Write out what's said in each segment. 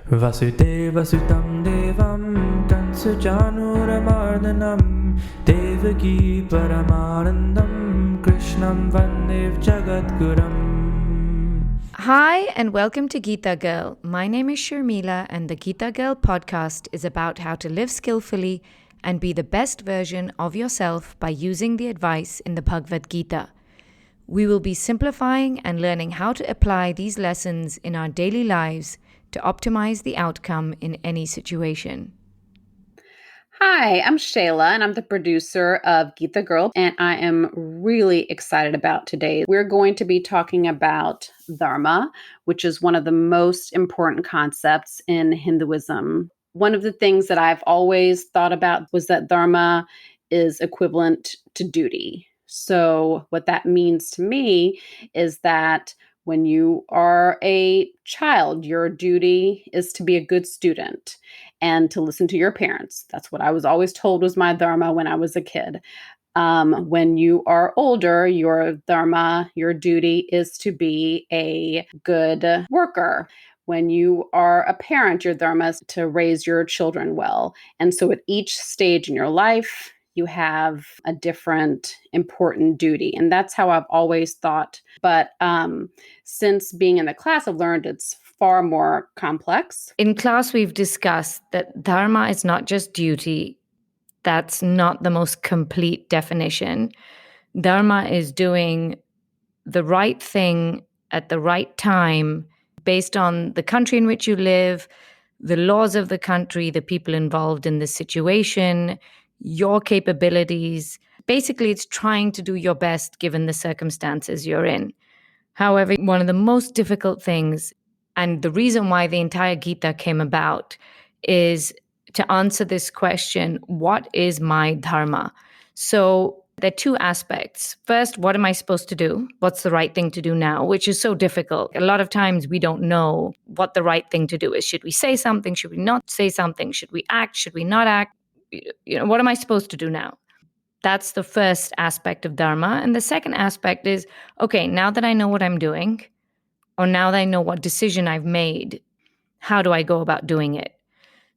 Vasudevasutam Devam Kansujanuramardanam Devaki Paramanandam Krishnam Vandev Jagadguram. Hi, and welcome to Geeta Girl. My name is Sharmila, and the Geeta Girl podcast is about how to live skillfully and be the best version of yourself by using the advice in the Bhagavad Geeta. We will be simplifying and learning how to apply these lessons in our daily lives to optimize the outcome in any situation. Hi, I'm Shayla, and I'm the producer of Geeta Girl, and I am really excited about today. We're going to be talking about Dharma, which is one of the most important concepts in Hinduism. One of the things that I've always thought about was that Dharma is equivalent to duty. So, what that means to me is that when you are a child, your duty is to be a good student and to listen to your parents. That's what I was always told was my dharma when I was a kid. When you are older, your dharma, your duty is to be a good worker. When you are a parent, your dharma is to raise your children well. And so at each stage in your life, you have a different important duty. And that's how I've always thought. But since being in the class, I've learned it's far more complex. In class, we've discussed that Dharma is not just duty. That's not the most complete definition. Dharma is doing the right thing at the right time based on the country in which you live, the laws of the country, the people involved in the situation, your capabilities. Basically, it's trying to do your best given the circumstances you're in. However, one of the most difficult things, and the reason why the entire Gita came about, is to answer this question, what is my dharma? So there are two aspects. First, what am I supposed to do? What's the right thing to do now? Which is so difficult. A lot of times we don't know what the right thing to do is. Should we say something? Should we not say something? Should we act? Should we not act? What am I supposed to do now? That's the first aspect of dharma. And the second aspect is, okay, now that I know what I'm doing, or now that I know what decision I've made, how do I go about doing it?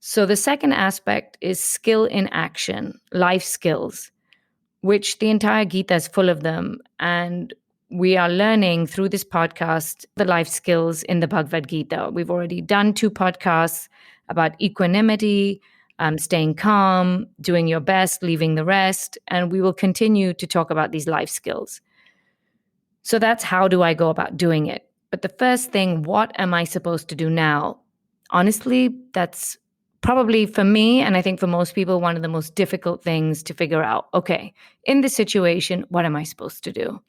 So the second aspect is skill in action, life skills, which the entire Gita is full of them. And we are learning through this podcast the life skills in the Bhagavad Gita. We've already done 2 podcasts about equanimity, staying calm, doing your best, leaving the rest. And we will continue to talk about these life skills. So that's how do I go about doing it? But the first thing, what am I supposed to do now? Honestly, that's probably for me, and I think for most people, one of the most difficult things to figure out. Okay, in this situation, what am I supposed to do?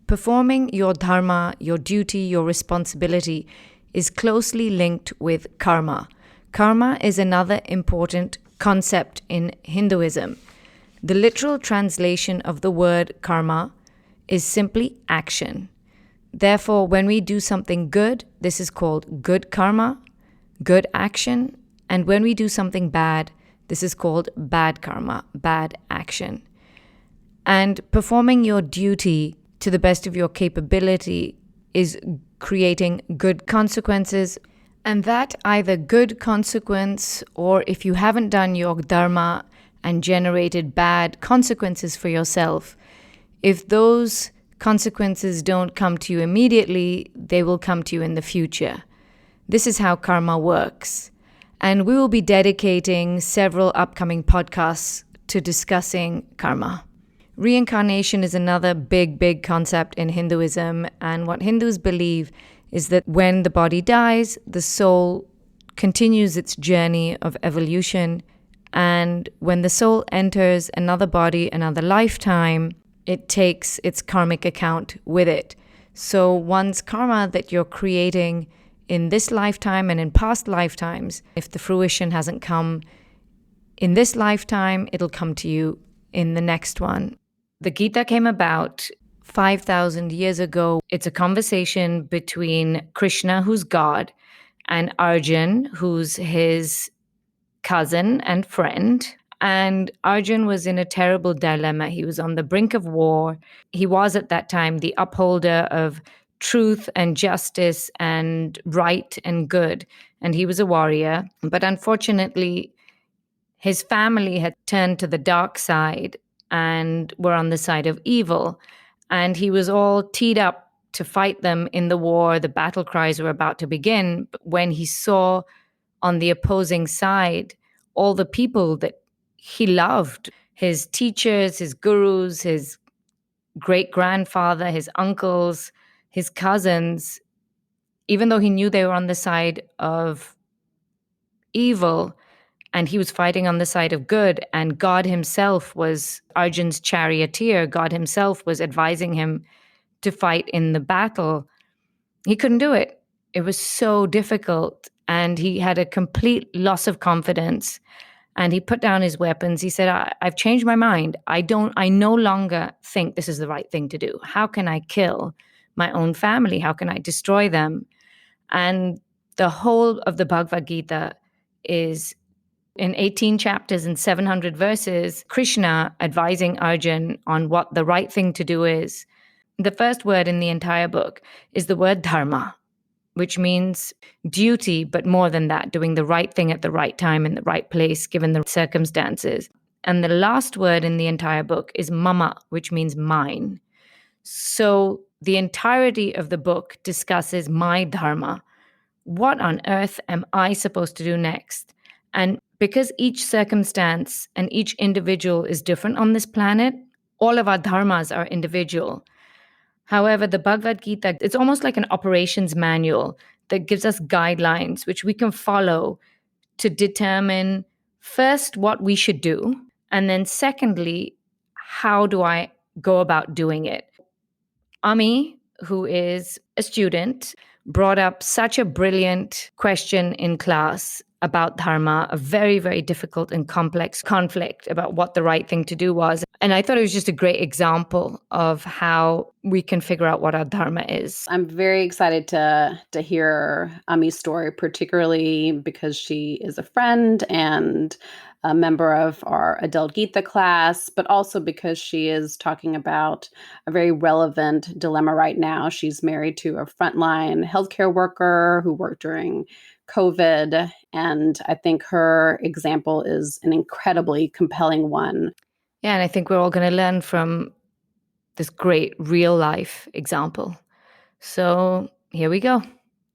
Performing your dharma, your duty, your responsibility is closely linked with karma. Karma is another important concept in Hinduism. The literal translation of the word karma is simply action. Therefore, when we do something good, this is called good karma, good action. And when we do something bad, this is called bad karma, bad action. And performing your duty to the best of your capability is creating good consequences. And that either good consequence, or if you haven't done your dharma and generated bad consequences for yourself, if those consequences don't come to you immediately, they will come to you in the future. This is how karma works. And we will be dedicating several upcoming podcasts to discussing karma. Reincarnation is another big concept in Hinduism. And what Hindus believe is that when the body dies, the soul continues its journey of evolution. And when the soul enters another body, another lifetime, it takes its karmic account with it. So one's karma that you're creating in this lifetime and in past lifetimes, if the fruition hasn't come in this lifetime, it'll come to you in the next one. The Gita came about 5,000 years ago. It's a conversation between Krishna, who's God, and Arjun, who's his cousin and friend. And Arjun was in a terrible dilemma. He was on the brink of war. He was at that time the upholder of truth and justice and right and good. and he was a warrior. But unfortunately, his family had turned to the dark side and were on the side of evil. And he was all teed up to fight them in the war. The battle cries were about to begin. But when he saw on the opposing side all the people that he loved, his teachers, his gurus, his great grandfather, his uncles, his cousins, even though he knew they were on the side of evil, and he was fighting on the side of good, and God himself was Arjun's charioteer, God himself was advising him to fight in the battle, he couldn't do it. It was so difficult, and he had a complete loss of confidence. And he put down his weapons. He said, I've changed my mind. I no longer think this is the right thing to do. How can I kill my own family? How can I destroy them? And the whole of the Bhagavad Gita is in 18 chapters and 700 verses, Krishna advising Arjun on what the right thing to do is. The first word in the entire book is the word dharma, which means duty, but more than that, doing the right thing at the right time in the right place, given the circumstances. And the last word in the entire book is mama, which means mine. So the entirety of the book discusses my dharma. What on earth am I supposed to do next? And because each circumstance and each individual is different on this planet, all of our dharmas are individual. However, the Bhagavad Gita, it's almost like an operations manual that gives us guidelines which we can follow to determine first what we should do, and then secondly, how do I go about doing it? Ami, who is a student, brought up such a brilliant question in class about dharma, a very, very difficult and complex conflict about what the right thing to do was. And I thought it was just a great example of how we can figure out what our dharma is. I'm very excited to hear Ami's story, particularly because she is a friend and a member of our adult Gita class, but also because she is talking about a very relevant dilemma right now. She's married to a frontline healthcare worker who worked during COVID, and I think her example is an incredibly compelling one. Yeah, and I think we're all going to learn from this great real life example. So here we go.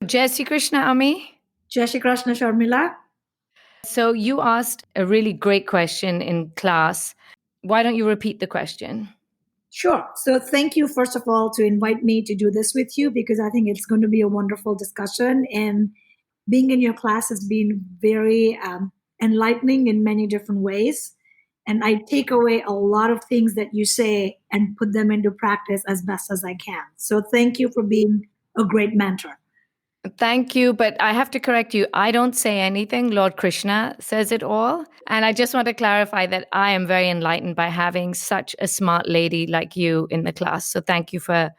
Jai Shri Krishna, Ami. Jai Shri Krishna, Sharmila. So you asked a really great question in class. Why don't you repeat the question? Sure. So thank you, first of all, to invite me to do this with you, because I think it's going to be a wonderful discussion. And being in your class has been very enlightening in many different ways. And I take away a lot of things that you say and put them into practice as best as I can. So thank you for being a great mentor. Thank you, but I have to correct you. I don't say anything. Lord Krishna says it all. And I just want to clarify that I am very enlightened by having such a smart lady like you in the class. So thank you for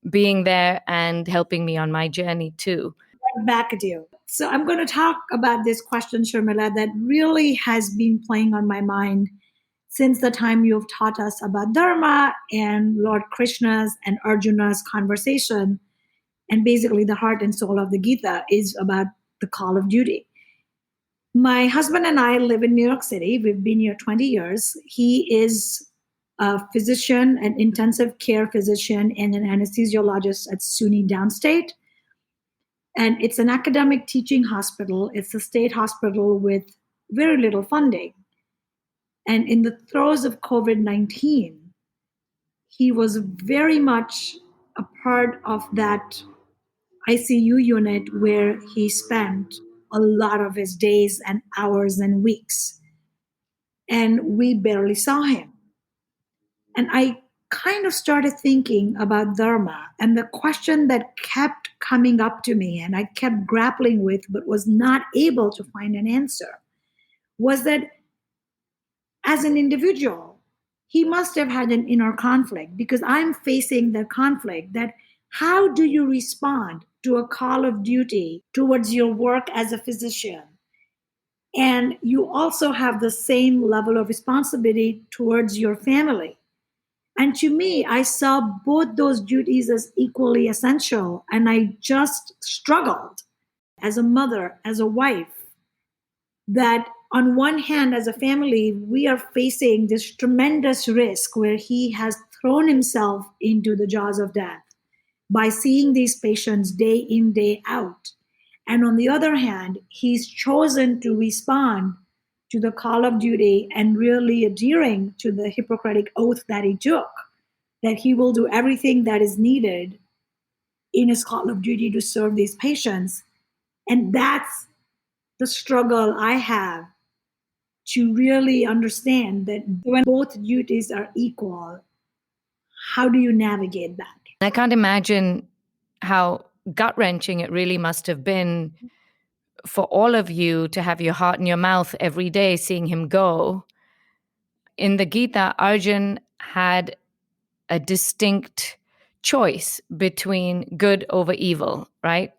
being there and helping me on my journey too. Right back at you. So I'm going to talk about this question, Sharmila, that really has been playing on my mind since the time you've taught us about Dharma and Lord Krishna's and Arjuna's conversation. And basically the heart and soul of the Gita is about the call of duty. My husband and I live in New York City. We've been here 20 years. He is a physician, an intensive care physician, and an anesthesiologist at SUNY Downstate. And it's an academic teaching hospital. It's a state hospital with very little funding. And in the throes of COVID-19, he was very much a part of that ICU unit where he spent a lot of his days and hours and weeks. And we barely saw him. And I kind of started thinking about Dharma, and the question that kept coming up to me and I kept grappling with but was not able to find an answer was that as an individual, he must have had an inner conflict, because I'm facing the conflict that how do you respond to a call of duty towards your work as a physician? And you also have the same level of responsibility towards your family. And to me, I saw both those duties as equally essential, and I just struggled. as a mother, as a wife, that on one hand, as a family, we are facing this tremendous risk where he has thrown himself into the jaws of death by seeing these patients day in, day out. And on the other hand, he's chosen to respond to the call of duty and really adhering to the Hippocratic oath that he took, that he will do everything that is needed in his call of duty to serve these patients. And that's the struggle I have to really understand that when both duties are equal, how do you navigate that? I can't imagine how gut-wrenching it really must have been for all of you to have your heart in your mouth every day seeing him go. In the Gita, Arjun had a distinct choice between good over evil, right?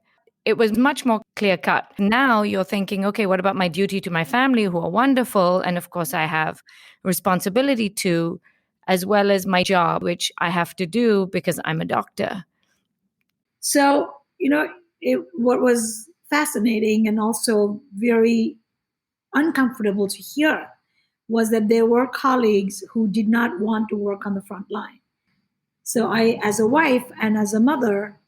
It was much more clear cut. Now you're thinking, okay, what about my duty to my family who are wonderful? And of course, I have responsibility to, as well as my job, which I have to do because I'm a doctor. So, what was fascinating and also very uncomfortable to hear was that there were colleagues who did not want to work on the front line. So I, as a wife and as a mother,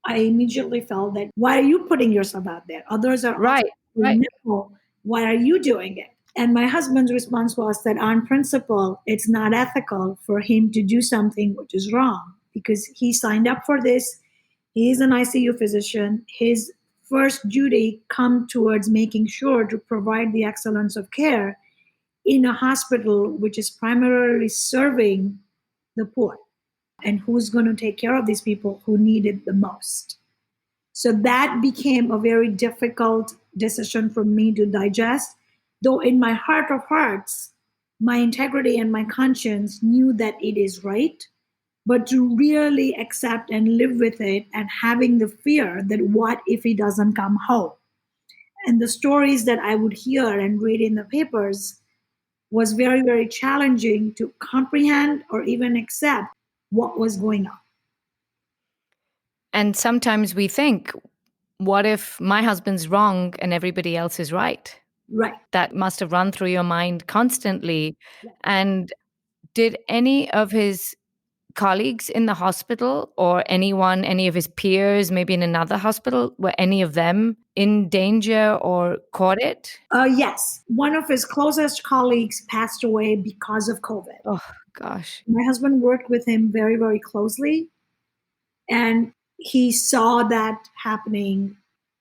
I immediately felt that, why are you putting yourself out there? Others are Right. no, why are you doing it? And my husband's response was that on principle, it's not ethical for him to do something which is wrong because he signed up for this. He is an ICU physician. His first duty come towards making sure to provide the excellence of care in a hospital which is primarily serving the poor, and who's going to take care of these people who need it the most. So that became a very difficult decision for me to digest, though in my heart of hearts, my integrity and my conscience knew that it is right, but to really accept and live with it and having the fear that what if he doesn't come home? And the stories that I would hear and read in the papers was very, very challenging to comprehend or even accept what was going on. And sometimes we think, what if my husband's wrong and everybody else is right? Right. That must have run through your mind constantly. And did any of his colleagues in the hospital or anyone, any of his peers, maybe in another hospital, were any of them in danger or caught it? Yes. One of his closest colleagues passed away because of COVID. Oh, gosh. My husband worked with him very, very closely, and he saw that happening.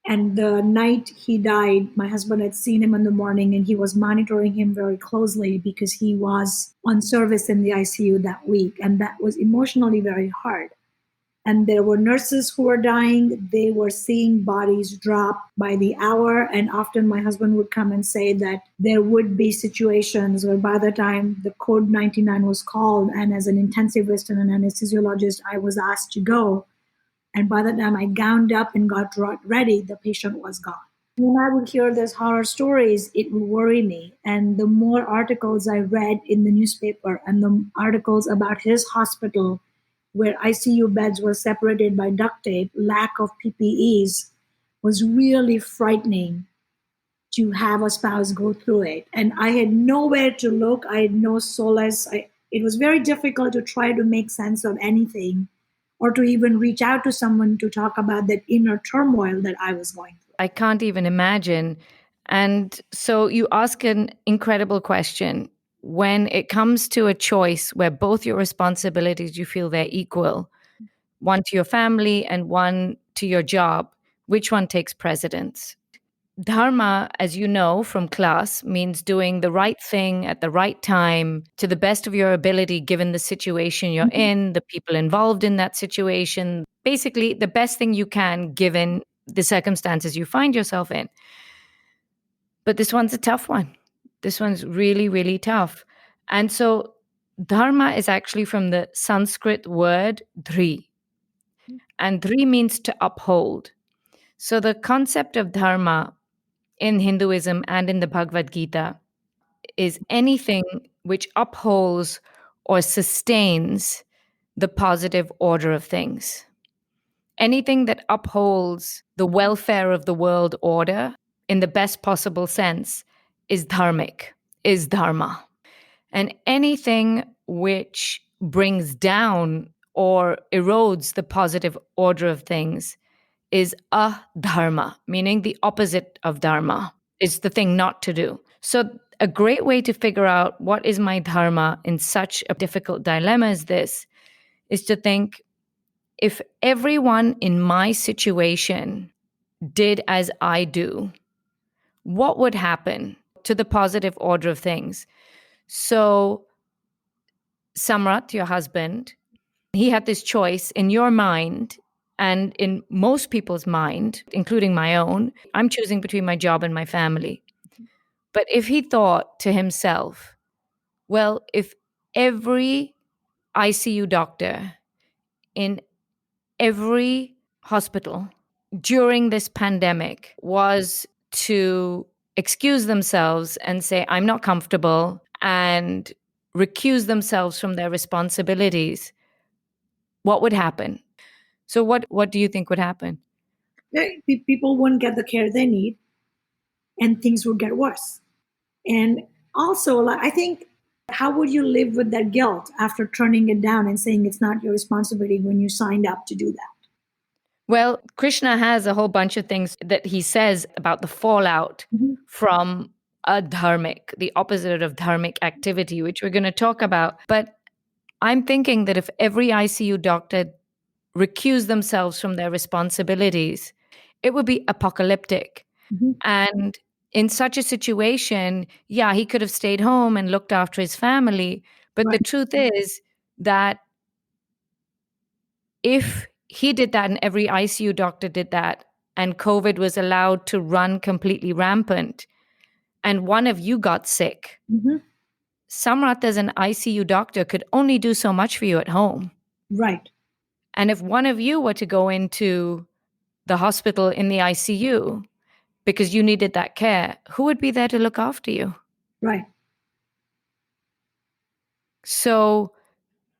And the night he died, my husband had seen him in the morning and he was monitoring him very closely because he was on service in the ICU that week. And that was emotionally very hard. And there were nurses who were dying. They were seeing bodies drop by the hour. And often my husband would come and say that there would be situations where by the time the code 99 was called, and as an intensivist and an anesthesiologist, I was asked to go. And by the time I gowned up and got ready, the patient was gone. When I would hear these horror stories, it would worry me. And the more articles I read in the newspaper and the articles about his hospital, where ICU beds were separated by duct tape, lack of PPEs, was really frightening to have a spouse go through it. And I had nowhere to look. I had no solace. It was very difficult to try to make sense of anything or to even reach out to someone to talk about that inner turmoil that I was going through. I can't even imagine. And so you ask an incredible question. When it comes to a choice where both your responsibilities, you feel they're equal, one to your family and one to your job, which one takes precedence? Dharma, as you know from class, means doing the right thing at the right time to the best of your ability, given the situation you're in, the people involved in that situation. Basically, the best thing you can, given the circumstances you find yourself in. But this one's a tough one. This one's really, really tough. And so Dharma is actually from the Sanskrit word dhri. And dhri means to uphold. So the concept of Dharma in Hinduism and in the Bhagavad Gita is anything which upholds or sustains the positive order of things. anything that upholds the welfare of the world order in the best possible sense is dharmic, is dharma. And anything which brings down or erodes the positive order of things is adharma, meaning the opposite of dharma. It's the thing not to do. So a great way to figure out what is my dharma in such a difficult dilemma as this is to think, if everyone in my situation did as I do, what would happen to the positive order of things? So Samrat, your husband, he had this choice in your mind and in most people's mind, including my own. I'm choosing between my job and my family. But if he thought to himself, well, if every ICU doctor in every hospital during this pandemic was to excuse themselves and say, I'm not comfortable, and recuse themselves from their responsibilities, what would happen? So what do you think would happen? People wouldn't get the care they need, and things would get worse. And also, like, I think, how would you live with that guilt after turning it down and saying it's not your responsibility when you signed up to do that? Well, Krishna has a whole bunch of things that he says about the fallout from adharmic, the opposite of dharmic activity, which we're going to talk about. But I'm thinking that if every ICU doctor recused themselves from their responsibilities, it would be apocalyptic. And in such a situation, yeah, he could have stayed home and looked after his family. But the truth is that if he did that and every ICU doctor did that, and COVID was allowed to run completely rampant, and one of you got sick, Samrat, as an ICU doctor, could only do so much for you at home. Right. And if one of you were to go into the hospital in the ICU because you needed that care, who would be there to look after you? Right. So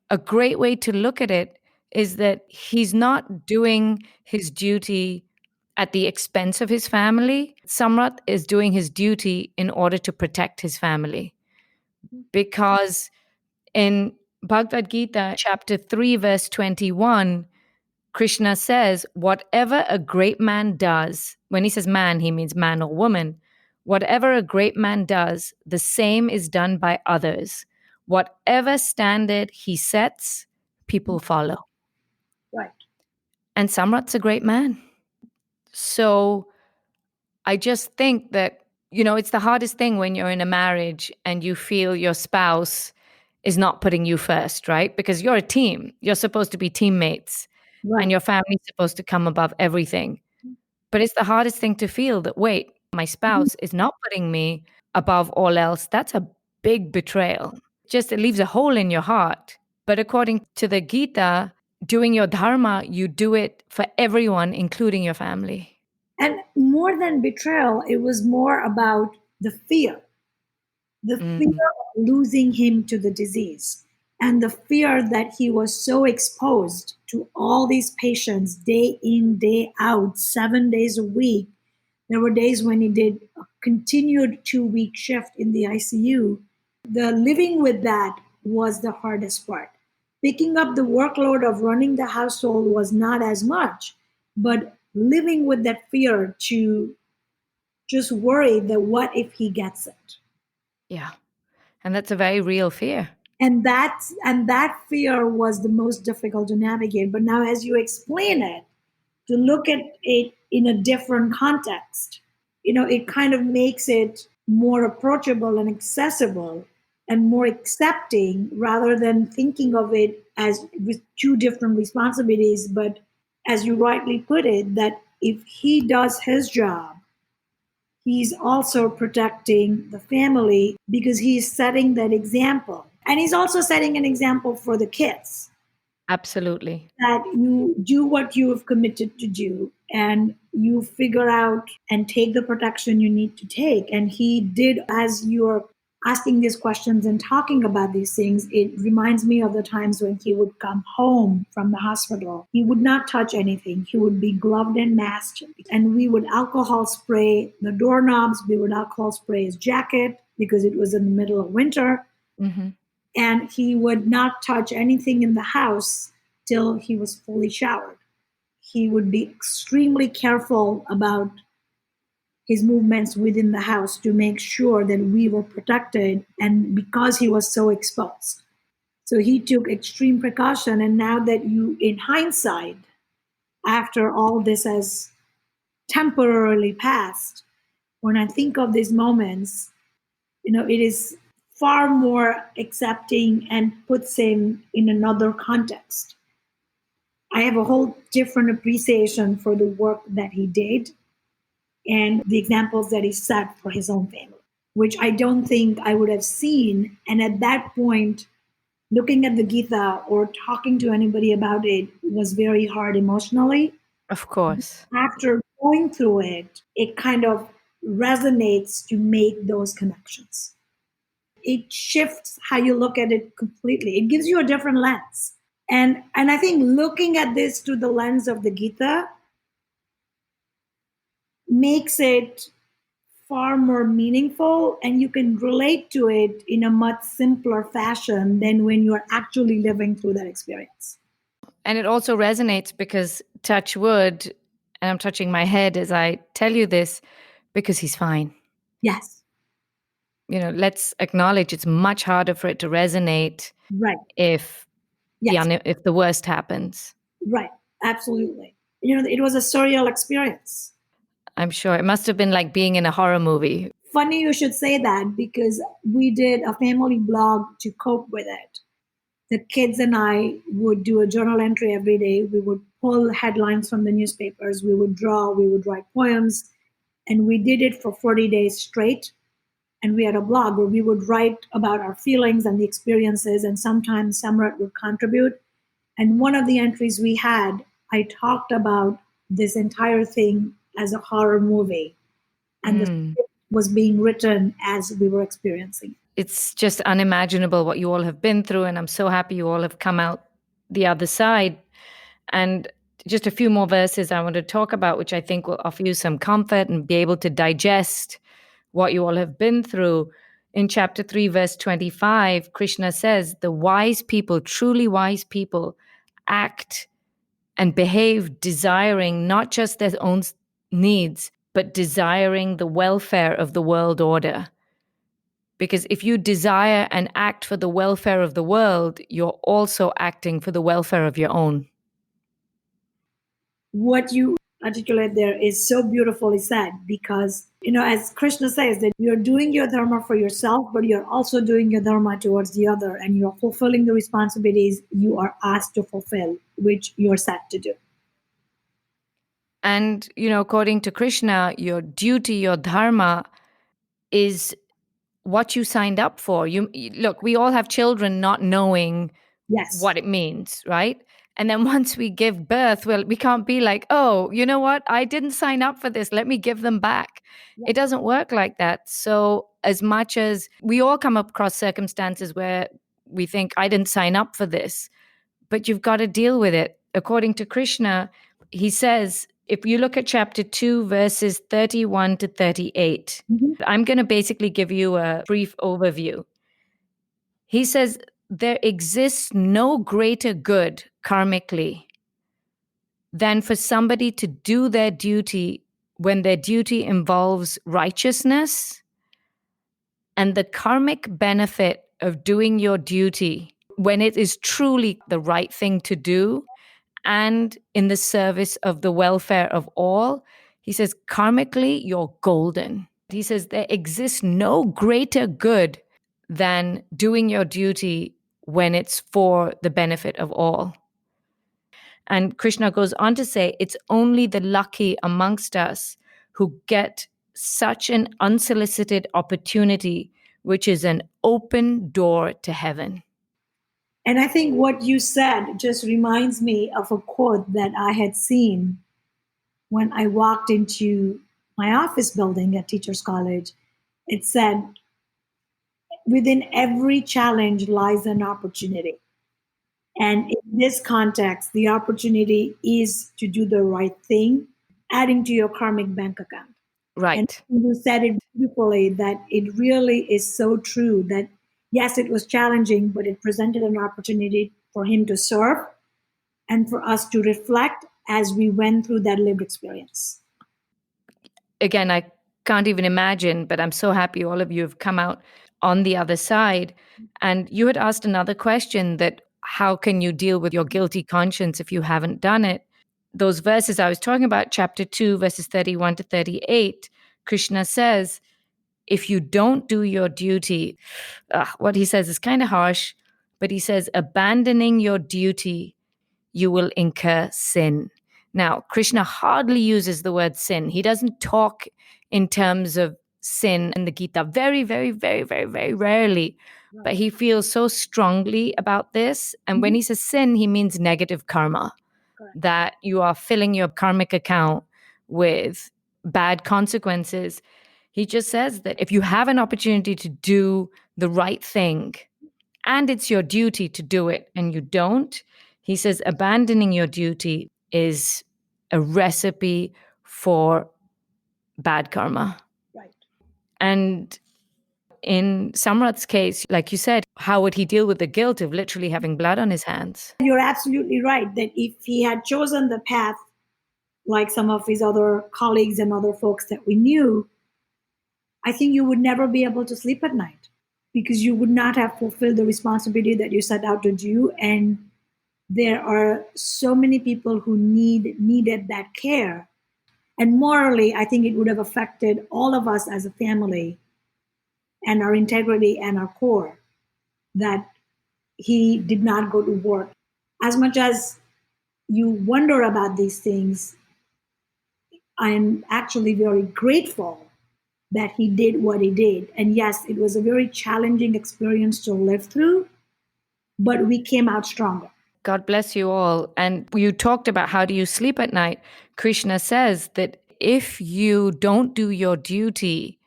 a great way to look at it is that he's not doing his duty at the expense of his family. Samrat is doing his duty in order to protect his family. Because in Bhagavad Geeta, chapter 3, verse 21, Krishna says, whatever a great man does, when he says man, he means man or woman. Whatever a great man does, the same is done by others. Whatever standard he sets, people follow. Right. And Samrat's a great man. So I just think that, it's the hardest thing when you're in a marriage and you feel your spouse is not putting you first, right? Because you're a team. You're supposed to be teammates. Right. And your family's supposed to come above everything. But it's the hardest thing to feel that, wait, my spouse is not putting me above all else. That's a big betrayal. It leaves a hole in your heart. But according to the Gita, doing your dharma, you do it for everyone, including your family. And more than betrayal, it was more about the fear. The fear of losing him to the disease, and the fear that he was so exposed to all these patients day in, day out, 7 days a week. There were days when he did a continued 2-week shift in the ICU. The living with that was the hardest part. Picking up the workload of running the household was not as much, but living with that fear to just worry that what if he gets it? Yeah. And that's a very real fear. And that fear was the most difficult to navigate. But now, as you explain it, to look at it in a different context, it kind of makes it more approachable and accessible and more accepting, rather than thinking of it as with two different responsibilities. But as you rightly put it, that if he does his job, he's also protecting the family because he's setting that example. And he's also setting an example for the kids. Absolutely. That you do what you have committed to do, and you figure out and take the protection you need to take. And he did as you're asking these questions and talking about these things, it reminds me of the times when he would come home from the hospital. He would not touch anything. He would be gloved and masked. And we would alcohol spray the doorknobs. We would alcohol spray his jacket because it was in the middle of winter. Mm-hmm. And he would not touch anything in the house till he was fully showered. He would be extremely careful about his movements within the house to make sure that we were protected, and because he was so exposed. So he took extreme precaution. And now that you, in hindsight, after all this has temporarily passed, when I think of these moments, it is far more accepting and puts him in another context. I have a whole different appreciation for the work that he did and the examples that he set for his own family, which I don't think I would have seen. And at that point, looking at the Gita or talking to anybody about it was very hard emotionally. Of course. After going through it, it kind of resonates to make those connections. It shifts how you look at it completely. It gives you a different lens. And I think looking at this through the lens of the Gita makes it far more meaningful, and you can relate to it in a much simpler fashion than when you're actually living through that experience. And it also resonates because, touch wood, and I'm touching my head as I tell you this, because he's fine. Yes. Let's acknowledge it's much harder for it to resonate Right. if if the worst happens. Right. Absolutely. It was a surreal experience. I'm sure it must have been like being in a horror movie. Funny you should say that, because we did a family blog to cope with it. The kids and I would do a journal entry every day. We would pull headlines from the newspapers. We would draw, we would write poems. And we did it for 40 days straight. And we had a blog where we would write about our feelings and the experiences. And sometimes Samrat would contribute. And one of the entries we had, I talked about this entire thing as a horror movie. And the script was being written as we were experiencing. It's just unimaginable what you all have been through. And I'm so happy you all have come out the other side. And just a few more verses I want to talk about, which I think will offer you some comfort and be able to digest what you all have been through. In chapter 3, verse 25, Krishna says, the wise people, truly wise people, act and behave desiring not just their own needs, but desiring the welfare of the world order. Because if you desire and act for the welfare of the world, you're also acting for the welfare of your own. What you articulate there is so beautifully said, because, as Krishna says, that you're doing your dharma for yourself, but you're also doing your dharma towards the other, and you're fulfilling the responsibilities you are asked to fulfill, which you're set to do. And, according to Krishna, your duty, your dharma is what you signed up for. Look, we all have children not knowing what it means, right? And then once we give birth, we can't be like, oh, you know what? I didn't sign up for this. Let me give them back. It doesn't work like that. So as much as we all come across circumstances where we think, I didn't sign up for this, but you've got to deal with it. According to Krishna, he says, if you look at chapter 2, verses 31 to 38, I'm going to basically give you a brief overview. He says, there exists no greater good karmically than for somebody to do their duty when their duty involves righteousness, and the karmic benefit of doing your duty when it is truly the right thing to do and in the service of the welfare of all. He says, karmically, you're golden. He says, there exists no greater good than doing your duty when it's for the benefit of all. And Krishna goes on to say, it's only the lucky amongst us who get such an unsolicited opportunity, which is an open door to heaven. And I think what you said just reminds me of a quote that I had seen when I walked into my office building at Teachers College. It said, within every challenge lies an opportunity. And in this context, the opportunity is to do the right thing, adding to your karmic bank account. And Right. you said it beautifully that it really is so true that yes, it was challenging, but it presented an opportunity for him to serve and for us to reflect as we went through that lived experience. Again, I can't even imagine, but I'm so happy all of you have come out on the other side. And you had asked another question, that how can you deal with your guilty conscience if you haven't done it? Those verses I was talking about, chapter 2, verses 31 to 38, Krishna says, if you don't do your duty, what he says is kind of harsh, but he says, abandoning your duty, you will incur sin. Now, Krishna hardly uses the word sin. He doesn't talk in terms of sin in the Gita, very, very, very, very, very rarely. But he feels so strongly about this. And when he says sin, he means negative karma, that you are filling your karmic account with bad consequences. He just says that if you have an opportunity to do the right thing, and it's your duty to do it, and you don't, he says abandoning your duty is a recipe for bad karma. Right. And in Samrat's case, like you said, how would he deal with the guilt of literally having blood on his hands? You're absolutely right that if he had chosen the path like some of his other colleagues and other folks that we knew, I think you would never be able to sleep at night because you would not have fulfilled the responsibility that you set out to do. And there are so many people who needed that care. And morally, I think it would have affected all of us as a family and our integrity and our core that he did not go to work. As much as you wonder about these things, I'm actually very grateful that he did what he did. And yes, it was a very challenging experience to live through, but we came out stronger. God bless you all. And you talked about how do you sleep at night. Krishna says that if you don't do your duty,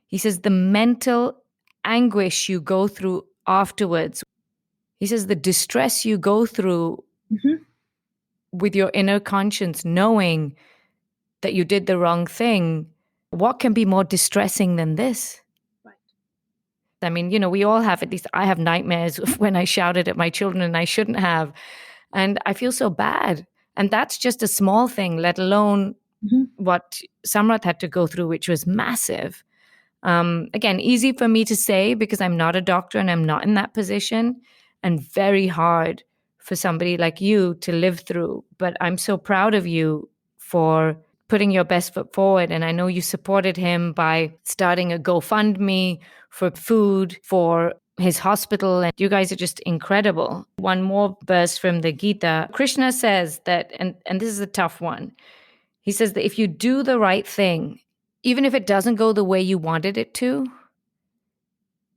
he says the mental anguish you go through afterwards, he says the distress you go through with your inner conscience, knowing that you did the wrong thing, what can be more distressing than this? Right. I mean, we all have, at least I have nightmares when I shouted at my children and I shouldn't have. And I feel so bad. And that's just a small thing, let alone what Samrat had to go through, which was massive. Again, easy for me to say because I'm not a doctor and I'm not in that position, and very hard for somebody like you to live through. But I'm so proud of you for putting your best foot forward. And I know you supported him by starting a GoFundMe for food for his hospital. And you guys are just incredible. One more verse from the Gita. Krishna says that, and this is a tough one. He says that if you do the right thing, even if it doesn't go the way you wanted it to,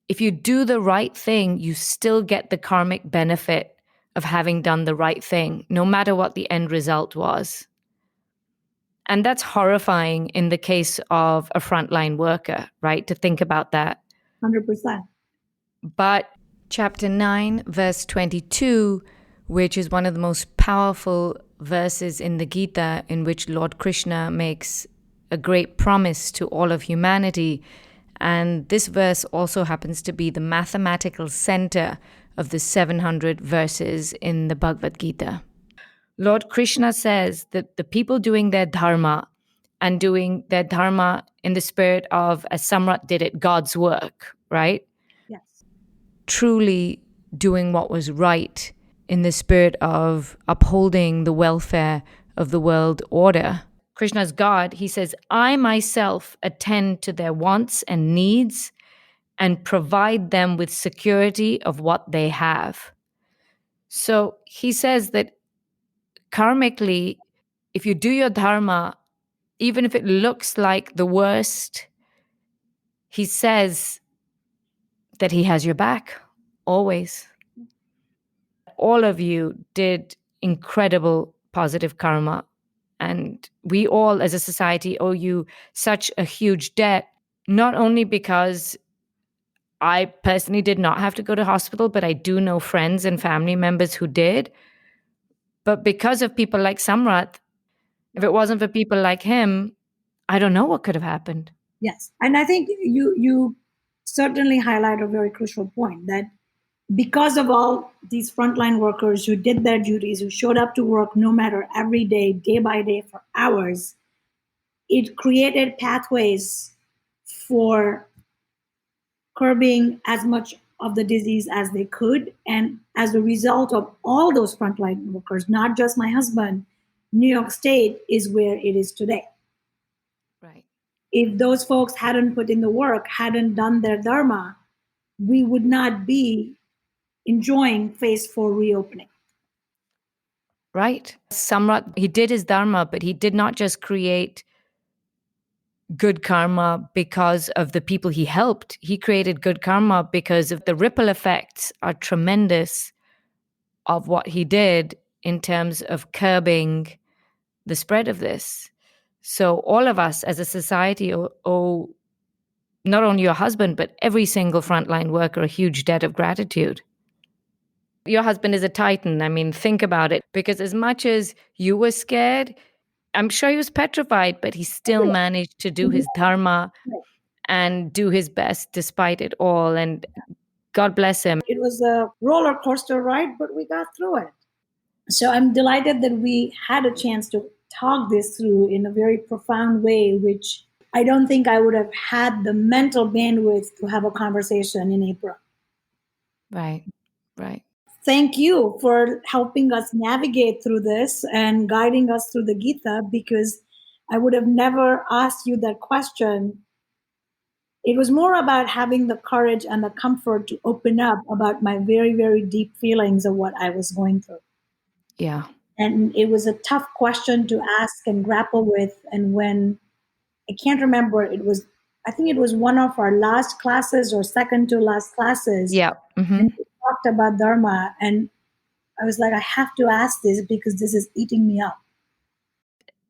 if you do the right thing, you still get the karmic benefit of having done the right thing, no matter what the end result was. And that's horrifying in the case of a frontline worker, right? To think about that. 100%. But chapter 9, verse 22, which is one of the most powerful verses in the Gita, in which Lord Krishna makes a great promise to all of humanity. And this verse also happens to be the mathematical center of the 700 verses in the Bhagavad Geeta. Lord Krishna says that the people doing their dharma and doing their dharma in the spirit of, as Samrat did it, God's work, right? Yes. Truly doing what was right in the spirit of upholding the welfare of the world order. Krishna's God, he says, I myself attend to their wants and needs and provide them with security of what they have. So he says that karmically, if you do your dharma, even if it looks like the worst, he says that he has your back always. All of you did incredible positive karma. And we all as a society owe you such a huge debt, not only because I personally did not have to go to hospital, but I do know friends and family members who did. But because of people like Samrat, if it wasn't for people like him, I don't know what could have happened. Yes. And I think you certainly highlight a very crucial point that because of all these frontline workers who did their duties, who showed up to work no matter every day by day for hours, it created pathways for curbing as much of the disease as they could. And as a result of all those frontline workers, not just my husband, New York State is where it is today. Right. If those folks hadn't put in the work, hadn't done their dharma, we would not be enjoying phase 4 reopening. Right. Samrat, he did his dharma, but he did not just create good karma because of the people he helped. He created good karma because of the ripple effects are tremendous of what he did in terms of curbing the spread of this. So all of us as a society owe not only your husband, but every single frontline worker a huge debt of gratitude. Your husband is a titan. I mean, think about it. Because as much as you were scared, I'm sure he was petrified, but he still managed to do his dharma and do his best despite it all. And God bless him. It was a roller coaster ride, but we got through it. So I'm delighted that we had a chance to talk this through in a very profound way, which I don't think I would have had the mental bandwidth to have a conversation in April. Right, right. Thank you for helping us navigate through this and guiding us through the Gita, because I would have never asked you that question. It was more about having the courage and the comfort to open up about my very, very deep feelings of what I was going through. Yeah. And it was a tough question to ask and grapple with. And when I can't remember, I think it was one of our last classes or second to last classes. Yeah. Mm-hmm. And we talked about Dharma. And I was like, I have to ask this because this is eating me up.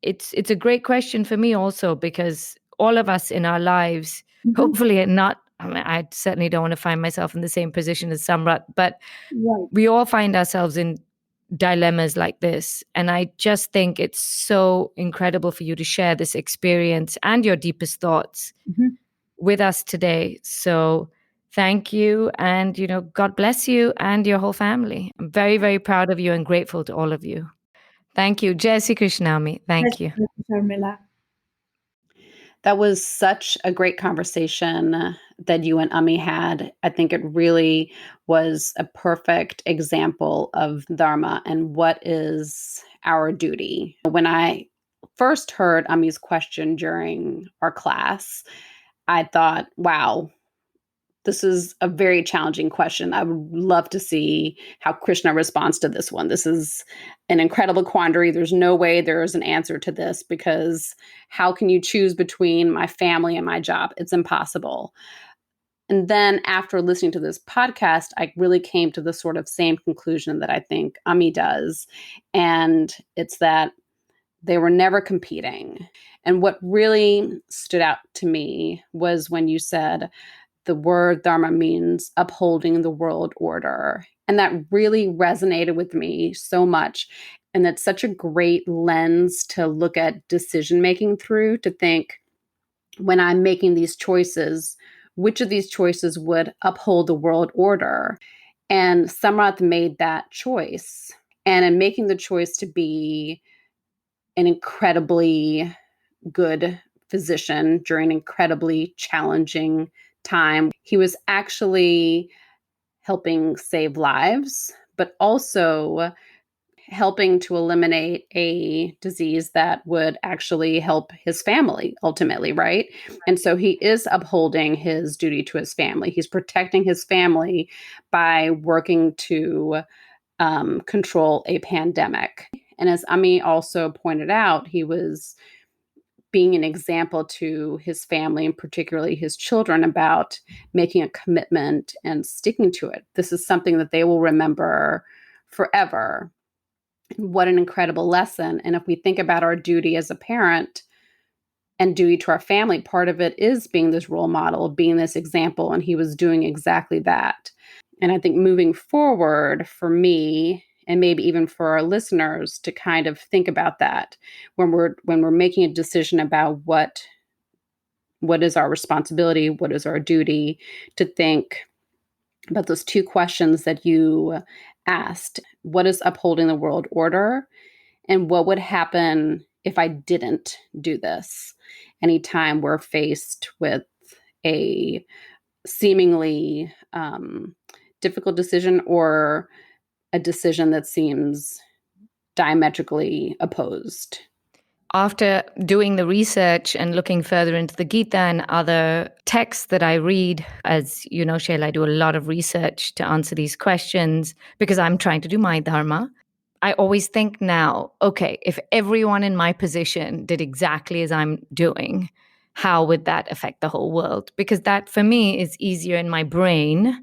It's a great question for me also, because all of us in our lives, hopefully I certainly don't want to find myself in the same position as Samrat, but Right. we all find ourselves in dilemmas like this. And I just think it's so incredible for you to share this experience and your deepest thoughts with us today. So thank you. And, God bless you and your whole family. I'm very, very proud of you and grateful to all of you. Thank you. Jai Sri Krishnami. Thank you. Sharmila. That was such a great conversation that you and Ami had. I think it really was a perfect example of Dharma and what is our duty. When I first heard Ami's question during our class, I thought, wow, this is a very challenging question. I would love to see how Krishna responds to this one. This is an incredible quandary. There's no way there's an answer to this, because how can you choose between my family and my job? It's impossible. And then after listening to this podcast, I really came to the sort of same conclusion that I think Ami does. And it's that they were never competing. And what really stood out to me was when you said, the word Dharma means upholding the world order. And that really resonated with me so much. And that's such a great lens to look at decision-making through, to think, when I'm making these choices, which of these choices would uphold the world order? And Samrat made that choice. And in making the choice to be an incredibly good physician during an incredibly challenging time, he was actually helping save lives, but also helping to eliminate a disease that would actually help his family ultimately, right? And so he is upholding his duty to his family. He's protecting his family by working to control a pandemic. And as Ami also pointed out, he was being an example to his family and particularly his children about making a commitment and sticking to it. This is something that they will remember forever. What an incredible lesson. And if we think about our duty as a parent, and duty to our family. Part of it is being this role model, being this example, and he was doing exactly that. And I think moving forward for me, and maybe even for our listeners, to kind of think about that when we're making a decision about what is our responsibility, what is our duty, to think about those two questions that you asked. What is upholding the world order? And what would happen if I didn't do this? Anytime we're faced with a seemingly difficult decision or a decision that seems diametrically opposed. After doing the research and looking further into the Gita and other texts that I read, as you know, Shayla, I do a lot of research to answer these questions because I'm trying to do my Dharma. I always think now, okay, if everyone in my position did exactly as I'm doing, how would that affect the whole world? Because that, for me, is easier in my brain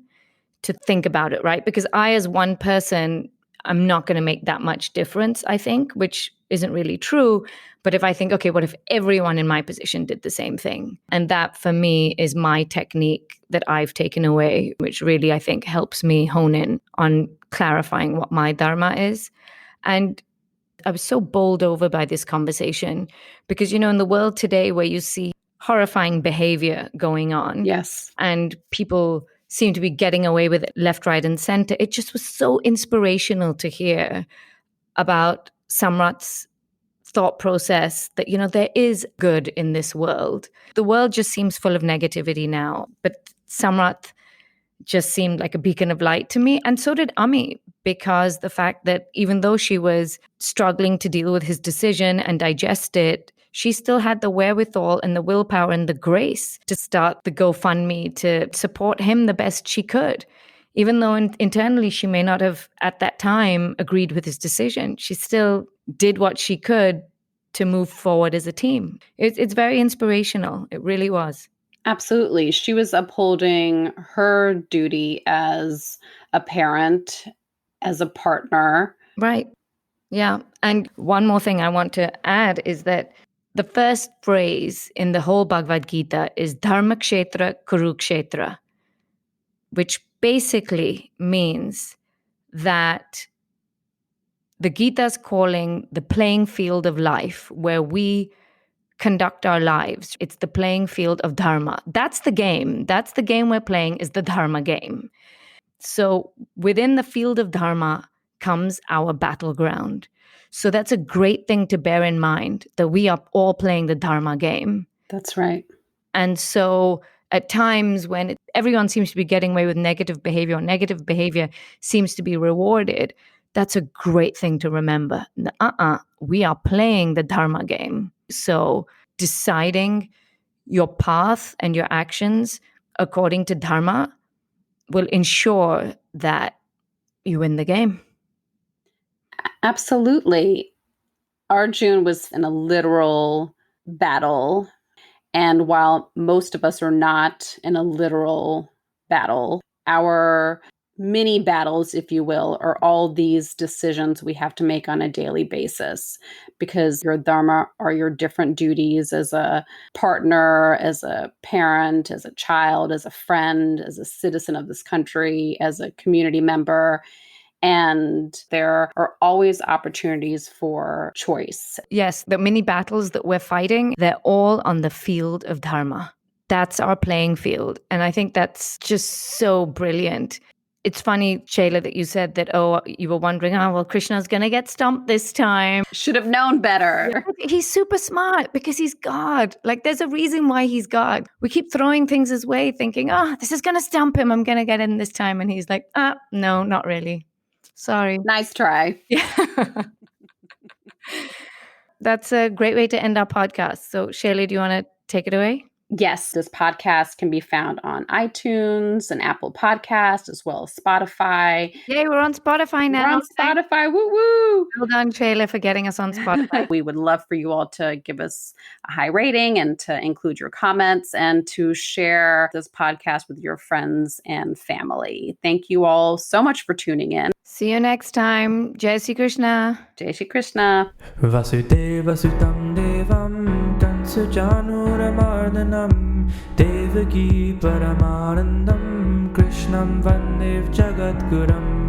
to think about it, right? Because I, as one person, I'm not going to make that much difference, I think, which isn't really true. But if I think, okay, what if everyone in my position did the same thing? And that, for me, is my technique that I've taken away, which really, I think, helps me hone in on clarifying what my Dharma is. And I was so bowled over by this conversation because, you know, in the world today where you see horrifying behavior going on, Yes, and people seem to be getting away with it left, right, and center, it just was so inspirational to hear about Samrat's thought process that, you know, there is good in this world. The world just seems full of negativity now, but Samrat just seemed like a beacon of light to me. And so did Ami, because the fact that even though she was struggling to deal with his decision and digest it, she still had the wherewithal and the willpower and the grace to start the GoFundMe to support him the best she could. Even though internally she may not have at that time agreed with his decision, she still did what she could to move forward as a team. It's very inspirational. It really was. absolutely. She was upholding her duty as a parent, as a partner. Right. Yeah. And one more thing I want to add is that the first phrase in the whole Bhagavad Gita is Dharma Kshetra Kurukshetra, which basically means that the Gita's calling the playing field of life where we conduct our lives. It's the playing field of Dharma. That's the game. That's the game we're playing, is the Dharma game. So within the field of Dharma comes our battleground. So that's a great thing to bear in mind, that we are all playing the Dharma game. That's right. And so at times when everyone seems to be getting away with negative behavior, or negative behavior seems to be rewarded, that's a great thing to remember. We are playing the Dharma game. So deciding your path and your actions according to Dharma will ensure that you win the game. Absolutely. Arjun was in a literal battle. And while most of us are not in a literal battle, our mini battles, if you will, are all these decisions we have to make on a daily basis, because your dharma are your different duties as a partner, as a parent, as a child, as a friend, as a citizen of this country, as a community member. And there are always opportunities for choice. Yes, the mini battles that we're fighting, they're all on the field of Dharma. That's our playing field. And I think that's just so brilliant. It's funny, Shayla, that you said that, you were wondering, well, Krishna's going to get stumped this time. Should have known better. He's super smart because he's God. Like, there's a reason why he's God. We keep throwing things his way thinking, this is going to stump him. I'm going to get in this time. And he's like, no, not really. Sorry. Nice try. Yeah. That's a great way to end our podcast. So, Shayla, do you want to take it away? Yes, this podcast can be found on iTunes and Apple Podcasts, as well as Spotify. Yay, we're on Spotify now. We're on Spotify. Woo woo! Well done, Shayla, for getting us on Spotify. We would love for you all to give us a high rating and to include your comments and to share this podcast with your friends and family. Thank you all so much for tuning in. See you next time. Jai Shri Krishna. Jai Shri Krishna. Vasudeva Sutam Devam तस्य चाणूरमर्दनं देवकी परमानन्दं कृष्णं वन्दे जगद्गुरुम्